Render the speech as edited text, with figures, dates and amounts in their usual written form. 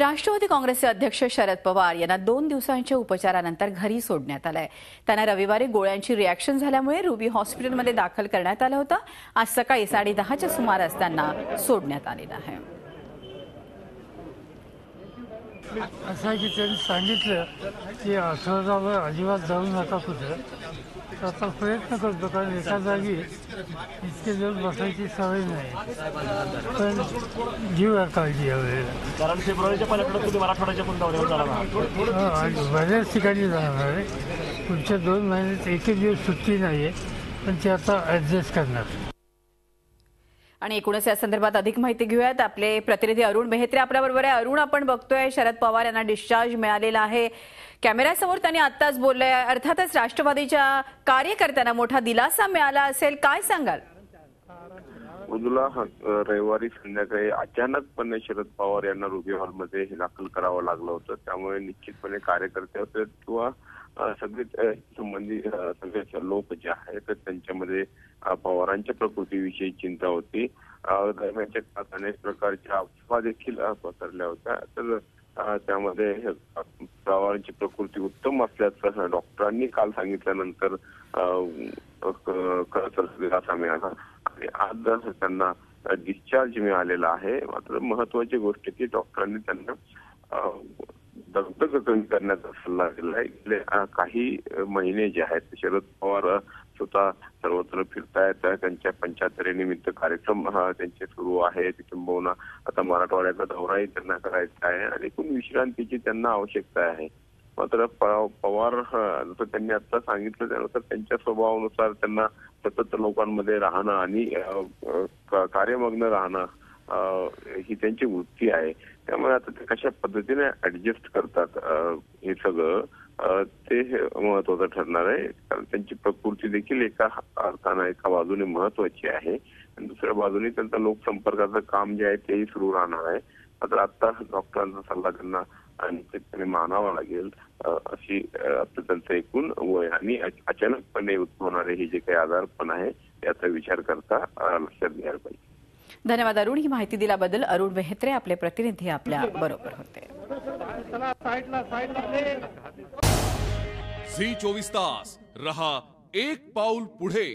राष्ट्रवादी काँग्रेसचे अध्यक्ष शरद पवार यांना 2 दिवसांच्या उपचारानंतर घरी सोडण्यात आलंय। त्यांना रविवारी गोळ्यांची रिॲक्शन झाल्यामुळे रुबी हॉस्पिटलमध्ये दाखल करण्यात आलं होतं। आज सकाळी 10:30च्या सुमारास त्यांना सोडण्यात आलेलं आहे। असं की त्यांनी सांगितलं की आठवड्यावर अजिबात जाऊ नका कुठे। आता प्रयत्न करतो, कारण एका जागी इतके दिवस बसायची सवय नाही, पण घेऊया काळजी यावेळेला। कारण फेब्रुवारीच्या पहिल्या तुम्ही मराठवाड्याच्या पण दौऱ्यावर जाणार आहात। बऱ्याच ठिकाणी जाणार आहे। पुढच्या 2 महिन्यात एक दिवस सुट्टी नाही आहे, पण ते आता ॲडजस्ट करणार। आणि एकूणच या संदर्भात अधिक माहिती घेऊयात। आपले प्रतिनिधी अरुण मेहत्रे आपल्याबरोबर आहे। अरुण, आपण बघतोय शरद पवार यांना डिस्चार्ज मिळालेला आहे। कॅमेऱ्यासमोर त्यांनी आत्ताच बोलले। अर्थातच राष्ट्रवादीच्या कार्यकर्त्यांना मोठा दिलासा मिळाला असेल, काय सांगाल? मृदुला, रविवारी संध्याकाळी अचानकपणे शरद पवार यांना रुबी हॉलमध्ये दाखल करावं लागलं होतं। त्यामुळे निश्चितपणे कार्यकर्ते असेल किंवा सगळे संबंधित सगळे लोक जे आहेत त्यांच्यामध्ये पवारांच्या प्रकृतीविषयी चिंता होती। दरम्यानच्या काळात अनेक प्रकारच्या अफवा देखील पसरल्या होत्या। तर त्यामध्ये पवारांची प्रकृती उत्तम असल्याचं डॉक्टरांनी काल सांगितल्यानंतर खरंच दिलासा मिळाला आणि आज त्यांना डिस्चार्ज मिळालेला आहे। मात्र महत्वाची गोष्ट की डॉक्टरांनी त्यांना दगदग कमी करण्याचा सल्ला दिला आहे। गेले काही महिने जे आहेत शरद पवार स्वतः सर्वत्र फिरतायत। त्यांच्या 75 निमित्त कार्यक्रम त्यांचे सुरू आहे। किंबहुना आता मराठवाड्याचा दौराही त्यांना करायचा आहे आणि एकूण विश्रांतीची त्यांना आवश्यकता आहे। मात्र पवार जसं त्यांनी आता सांगितलं त्यानुसार त्यांच्या स्वभावानुसार त्यांना सतत लोकांमध्ये राहणं आणि कार्यमग्न राहणं ही त्यांची वृत्ती आहे। त्यामुळे आता ते कशा पद्धतीने ऍडजस्ट करतात हे सगळं ते महत्वाचं ठरणार आहे। कारण त्यांची प्रकृती देखील एका अर्थानं एका बाजूने महत्वाची आहे आणि दुसऱ्या बाजूने त्यांचं लोकसंपर्काचं काम जे आहे तेही सुरू राहणार आहे। मात्र आता डॉक्टरांचा सल्ला त्यांना निश्चितपणे मानावा लागेल। अशी आता त्यांचं एकूण वय आणि अचानकपणे उद्भवणारे हे जे काही आजारपण आहे याचा विचार करता लक्षात घ्यायला पाहिजे। धन्यवाद अरुण, ही माहिती दिल्याबद्दल। अरुण मेहत्रे आपले प्रतिनिधी आपल्या बरोबर होते। झी 24 तास रहा एक पाऊल पुढे।